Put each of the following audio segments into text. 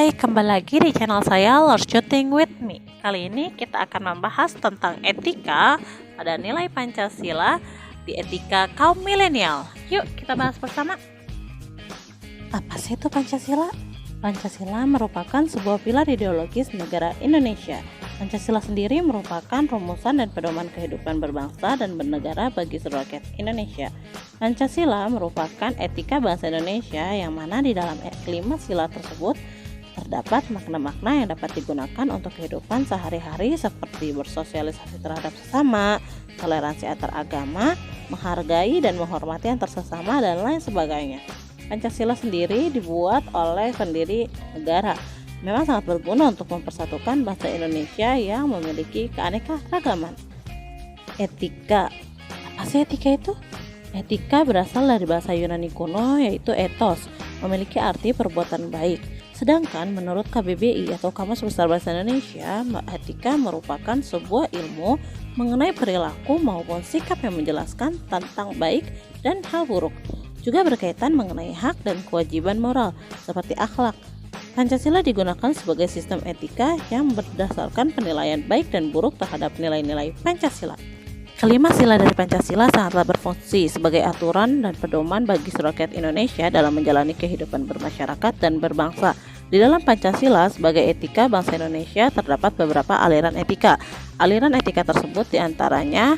Hai, kembali lagi di channel saya Learn Shooting with Me. Kali ini kita akan membahas tentang etika pada nilai Pancasila di etika kaum milenial. Yuk kita bahas bersama. Apa sih itu Pancasila? Pancasila merupakan sebuah pilar ideologis negara Indonesia. Pancasila sendiri merupakan rumusan dan pedoman kehidupan berbangsa dan bernegara bagi seluruh rakyat Indonesia. Pancasila merupakan etika bangsa Indonesia yang mana di dalam kelima sila tersebut terdapat makna-makna yang dapat digunakan untuk kehidupan sehari-hari seperti bersosialisasi terhadap sesama, toleransi antar agama, menghargai dan menghormati antar sesama, dan lain sebagainya. Pancasila sendiri dibuat oleh pendiri negara. Memang sangat berguna untuk mempersatukan bangsa Indonesia yang memiliki keanekaragaman. Etika. Apa sih etika itu? Etika berasal dari bahasa Yunani kuno yaitu ethos, memiliki arti perbuatan baik. Sedangkan menurut KBBI atau Kamus Besar Bahasa Indonesia, etika merupakan sebuah ilmu mengenai perilaku maupun sikap yang menjelaskan tentang baik dan hal buruk. Juga berkaitan mengenai hak dan kewajiban moral seperti akhlak. Pancasila digunakan sebagai sistem etika yang berdasarkan penilaian baik dan buruk terhadap nilai-nilai Pancasila. Kelima sila dari Pancasila sangatlah berfungsi sebagai aturan dan pedoman bagi seluruh rakyat Indonesia dalam menjalani kehidupan bermasyarakat dan berbangsa. Di dalam Pancasila sebagai etika bangsa Indonesia terdapat beberapa aliran etika. Aliran etika tersebut diantaranya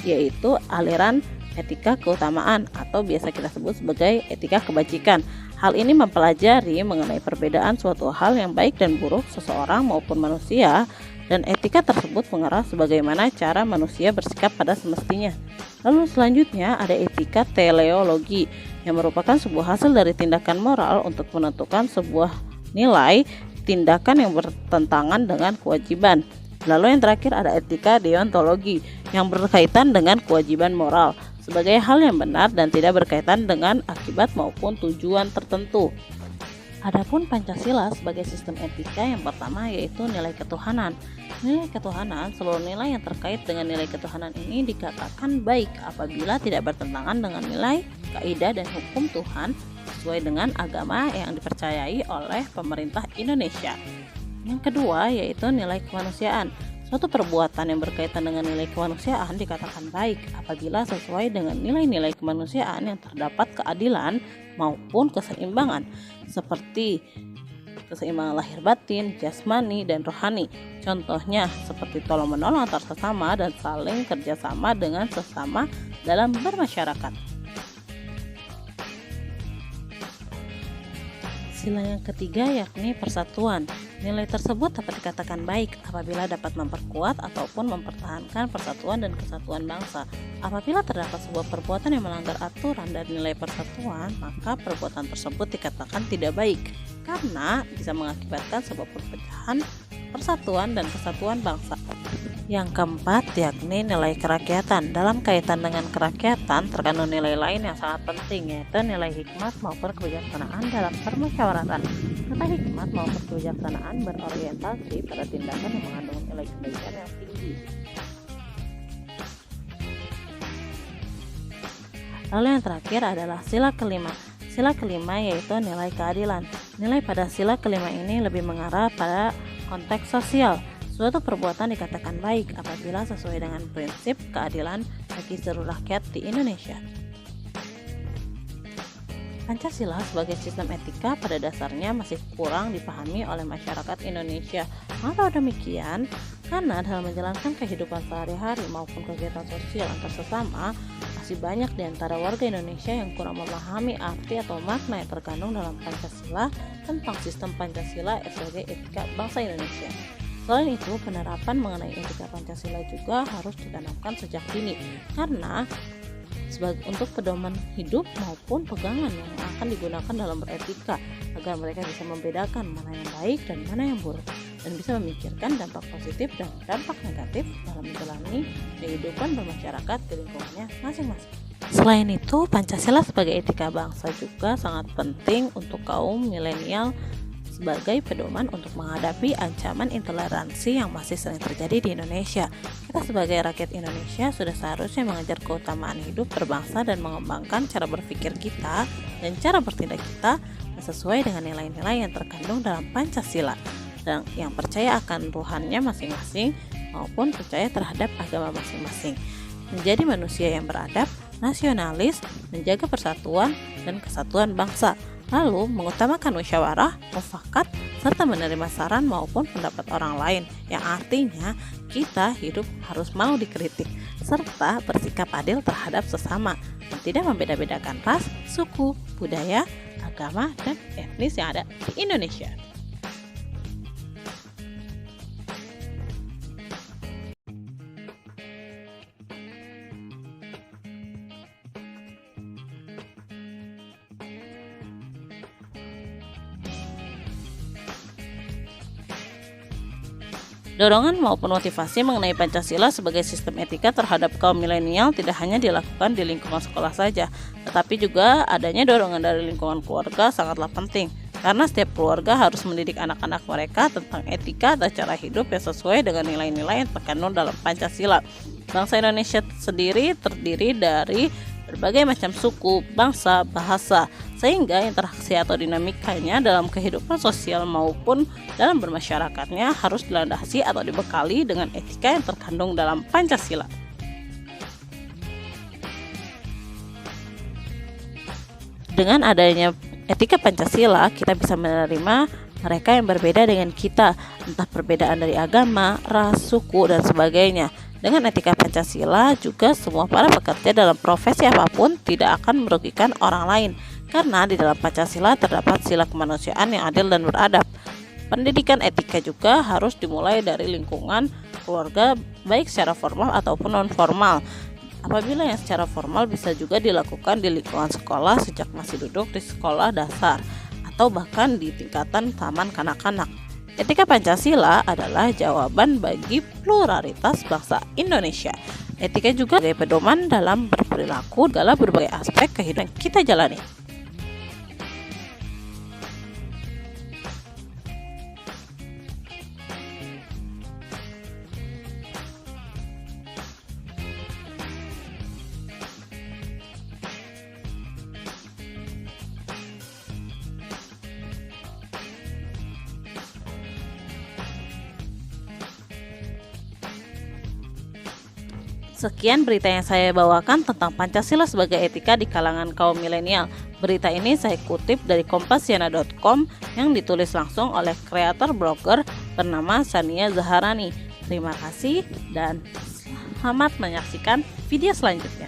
yaitu aliran etika keutamaan atau biasa kita sebut sebagai etika kebajikan. Hal ini mempelajari mengenai perbedaan suatu hal yang baik dan buruk seseorang maupun manusia, dan etika tersebut mengarah sebagaimana cara manusia bersikap pada semestinya. Lalu selanjutnya ada etika teleologi yang merupakan sebuah hasil dari tindakan moral untuk menentukan sebuah nilai tindakan yang bertentangan dengan kewajiban. Lalu yang terakhir ada etika deontologi yang berkaitan dengan kewajiban moral sebagai hal yang benar dan tidak berkaitan dengan akibat maupun tujuan tertentu. Adapun Pancasila sebagai sistem etika yang pertama yaitu nilai ketuhanan. Nilai ketuhanan, seluruh nilai yang terkait dengan nilai ketuhanan ini dikatakan baik apabila tidak bertentangan dengan nilai, kaidah dan hukum Tuhan sesuai dengan agama yang dipercayai oleh pemerintah Indonesia. Yang kedua yaitu nilai kemanusiaan. Suatu perbuatan yang berkaitan dengan nilai kemanusiaan dikatakan baik apabila sesuai dengan nilai-nilai kemanusiaan yang terdapat keadilan maupun keseimbangan, seperti keseimbangan lahir batin, jasmani, dan rohani. Contohnya seperti tolong-menolong antar sesama dan saling kerjasama dengan sesama dalam bermasyarakat. Sila yang ketiga yakni persatuan. Nilai tersebut dapat dikatakan baik apabila dapat memperkuat ataupun mempertahankan persatuan dan kesatuan bangsa. Apabila terdapat sebuah perbuatan yang melanggar aturan dan nilai persatuan, maka perbuatan tersebut dikatakan tidak baik karena bisa mengakibatkan sebuah perpecahan persatuan dan kesatuan bangsa. Yang keempat yakni nilai kerakyatan. Dalam kaitan dengan kerakyatan terkandung nilai lain yang sangat penting yaitu nilai hikmat maupun kebijaksanaan dalam permusyawaratan. Kata hikmat maupun kebijaksanaan berorientasi pada tindakan yang mengandung nilai kebaikan yang tinggi. Lalu yang terakhir adalah sila kelima. Sila kelima yaitu nilai keadilan. Nilai pada sila kelima ini lebih mengarah pada konteks sosial. Suatu perbuatan dikatakan baik apabila sesuai dengan prinsip keadilan bagi seluruh rakyat di Indonesia. Pancasila sebagai sistem etika pada dasarnya masih kurang dipahami oleh masyarakat Indonesia. Mengapa demikian? Karena dalam menjalankan kehidupan sehari-hari maupun kegiatan sosial antar sesama, masih banyak di antara warga Indonesia yang kurang memahami arti atau makna yang terkandung dalam Pancasila tentang sistem Pancasila sebagai etika bangsa Indonesia. Selain itu, penerapan mengenai etika Pancasila juga harus ditanamkan sejak dini karena untuk pedoman hidup maupun pegangan yang akan digunakan dalam beretika agar mereka bisa membedakan mana yang baik dan mana yang buruk dan bisa memikirkan dampak positif dan dampak negatif dalam menjalani kehidupan bermasyarakat di lingkungannya masing-masing. Selain itu, Pancasila sebagai etika bangsa juga sangat penting untuk kaum milenial sebagai pedoman untuk menghadapi ancaman intoleransi yang masih sering terjadi di Indonesia. Kita sebagai rakyat Indonesia sudah seharusnya mengejar keutamaan hidup berbangsa dan mengembangkan cara berpikir kita dan cara bertindak kita yang sesuai dengan nilai-nilai yang terkandung dalam Pancasila, dan yang percaya akan Tuhannya masing-masing maupun percaya terhadap agama masing-masing. Menjadi manusia yang beradab, nasionalis, menjaga persatuan dan kesatuan bangsa, lalu mengutamakan musyawarah, mufakat, serta menerima saran maupun pendapat orang lain, yang artinya kita hidup harus mau dikritik, serta bersikap adil terhadap sesama, dan tidak membeda-bedakan ras, suku, budaya, agama, dan etnis yang ada di Indonesia. Dorongan maupun motivasi mengenai Pancasila sebagai sistem etika terhadap kaum milenial tidak hanya dilakukan di lingkungan sekolah saja, tetapi juga adanya dorongan dari lingkungan keluarga sangatlah penting, karena setiap keluarga harus mendidik anak-anak mereka tentang etika dan cara hidup yang sesuai dengan nilai-nilai yang terkandung dalam Pancasila. Bangsa Indonesia sendiri terdiri dari berbagai macam suku, bangsa, bahasa, sehingga interaksi atau dinamikanya dalam kehidupan sosial maupun dalam bermasyarakatnya harus dilandasi atau dibekali dengan etika yang terkandung dalam Pancasila. Dengan adanya etika Pancasila, kita bisa menerima mereka yang berbeda dengan kita, entah perbedaan dari agama, ras, suku, dan sebagainya. Dengan etika Pancasila juga semua para pekerja dalam profesi apapun tidak akan merugikan orang lain, karena di dalam Pancasila terdapat sila kemanusiaan yang adil dan beradab. Pendidikan etika juga harus dimulai dari lingkungan keluarga, baik secara formal ataupun non formal. Apabila yang secara formal bisa juga dilakukan di lingkungan sekolah sejak masih duduk di sekolah dasar atau bahkan di tingkatan taman kanak-kanak. Etika Pancasila adalah jawaban bagi pluralitas bangsa Indonesia. Etika juga sebagai pedoman dalam berperilaku dalam berbagai aspek kehidupan yang kita jalani. Sekian berita yang saya bawakan tentang Pancasila sebagai etika di kalangan kaum milenial. Berita ini saya kutip dari kompasiana.com yang ditulis langsung oleh kreator blogger bernama Sania Zaharani. Terima kasih dan selamat menyaksikan video selanjutnya.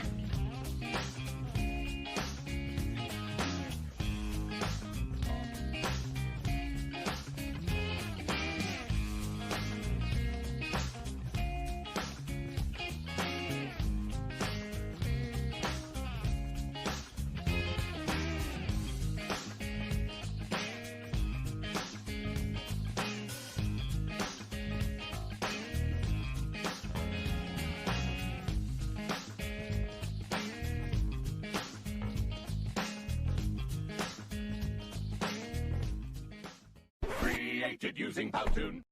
Created using Powtoon.